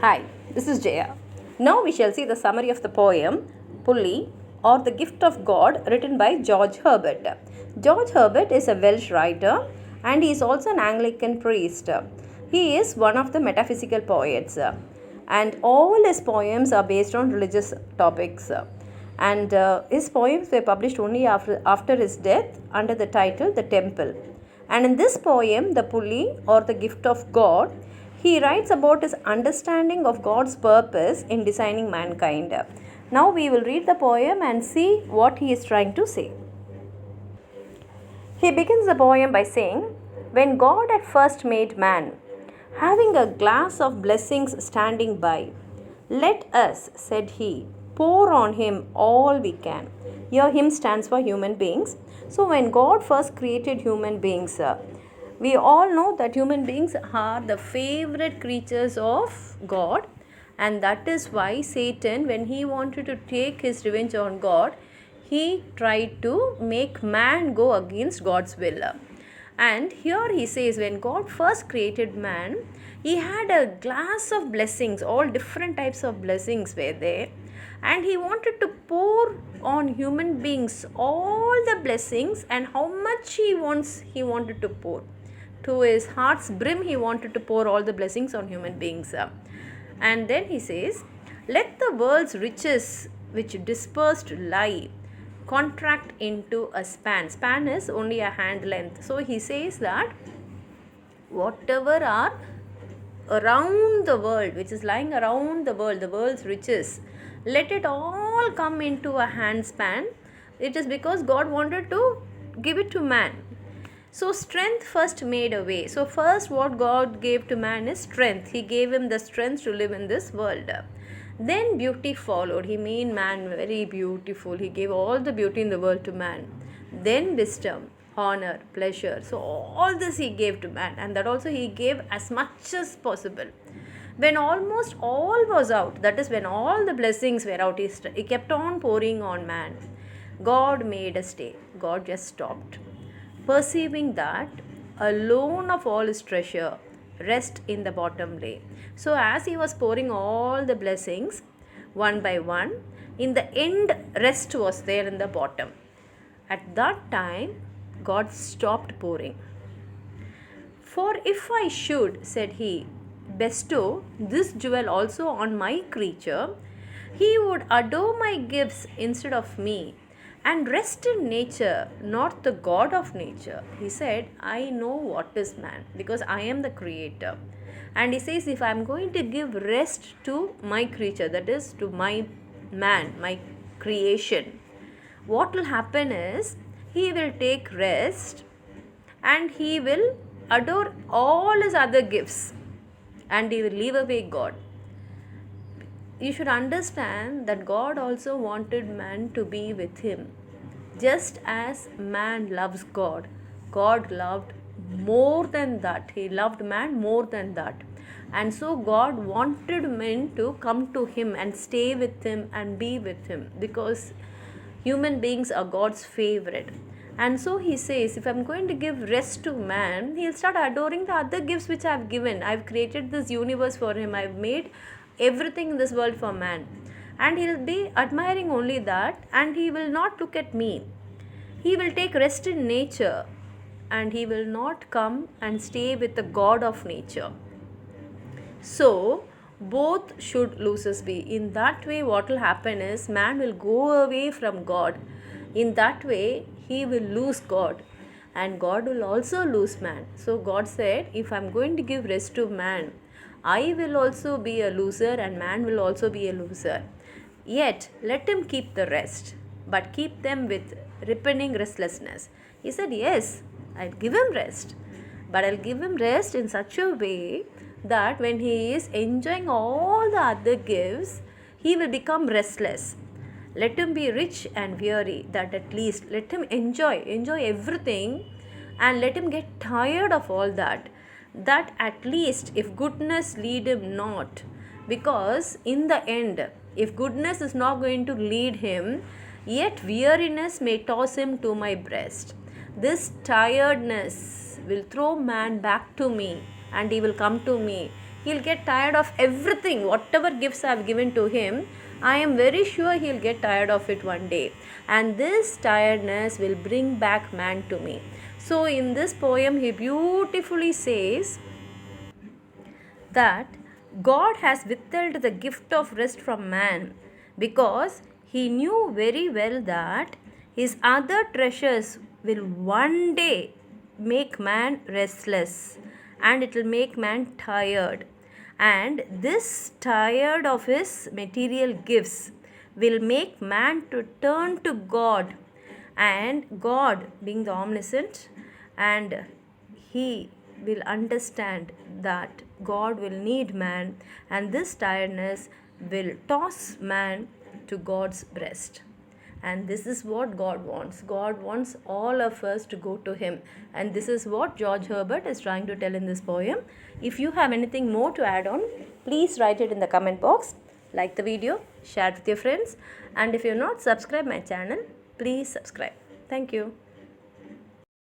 Hi, this is Jaya. Now we shall see the summary of the poem Pulley or the Gift of God written by George Herbert. George Herbert is a Welsh writer and he is also an Anglican priest. He is one of the metaphysical poets and all his poems are based on religious topics. And his poems were published only after his death under the title The Temple. And in this poem, the Pulley or the Gift of God, he writes about his understanding of God's purpose in designing mankind. Now we will read the poem and see what he is trying to say. He begins the poem by saying, "When God at first made man, having a glass of blessings standing by, let us, said he, pour on him all we can." Here him stands for human beings. So when God first created human beings, we all know that human beings are the favorite creatures of God, and that is why Satan, when he wanted to take his revenge on God, he tried to make man go against God's will. And here he says, when God first created man, he had a glass of blessings, all different types of blessings were there, and he wanted to pour on human beings all the blessings, and how much he wanted to pour. To his heart's brim, he wanted to pour all the blessings on human beings. And then he says, let the world's riches which dispersed lie contract into a span. Span is only a hand length. So he says that whatever are around the world, which is lying around the world's riches, let it all come into a hand span. It is because God wanted to give it to man. So strength first made a way. So first what God gave to man is strength. He gave him the strength to live in this world. Then beauty followed. He made man very beautiful. He gave all the beauty in the world to man. Then wisdom, honor, pleasure. So all this he gave to man, and that also he gave as much as possible. When almost all was out, that is when all the blessings were out, he kept on pouring on man. God made a stay. God just stopped, perceiving that alone of all his treasure rest in the bottom lay. So as he was pouring all the blessings one by one, in the end rest was there in the bottom. At that time God stopped pouring. For if I should, said he, bestow this jewel also on my creature, he would adore my gifts instead of me, and rest in nature, not the God of nature. He said, I know what is man, because I am the creator. And he says, if I am going to give rest to my creature, that is to my man, my creation, what will happen is, he will take rest and he will adore all his other gifts, and he will leave away God. You should understand that God also wanted man to be with him. Just as man loves God, God loved more than that. He loved man more than that. And so God wanted men to come to him and stay with him and be with him, because human beings are God's favorite. And so he says, if I'm going to give rest to man, he'll start adoring the other gifts which I've given. I've created this universe for him. I've made everything in this world for man, and he'll be admiring only that, and he will not look at me. He will take rest in nature, and he will not come and stay with the God of nature. So both should losers be. In that way what will happen is, man will go away from God. In that way he will lose God, and God will also lose man. So God said, if I'm going to give rest to man, I will also be a loser, and man will also be a loser. Yet let him keep the rest, but keep them with repining restlessness. He said, yes, I'll give him rest, but I'll give him rest in such a way that when he is enjoying all the other gifts, he will become restless. Let him be rich and weary, that at least let him enjoy everything, and let him get tired of all that. That at least if goodness lead him not, because in the end, if goodness is not going to lead him, yet weariness may toss him to my breast. This tiredness will throw man back to me, and he will come to me. he'll get tired of everything, whatever gifts I've given to him. I am very sure he'll get tired of it one day, and this tiredness will bring back man to me. So in this poem he beautifully says that God has withheld the gift of rest from man because he knew very well that his other treasures will one day make man restless, and it will make man tired. And this tired of his material gifts will make man to turn to God, and God being the omniscient, and he will understand that God will need man, and this tiredness will toss man to God's breast. And this is what God wants. God wants all of us to go to him, and this is what George Herbert is trying to tell in this poem. If you have anything more to add on, please write it in the comment box. Like the video, share it with your friends, and if you have not subscribed my channel, please subscribe. Thank you.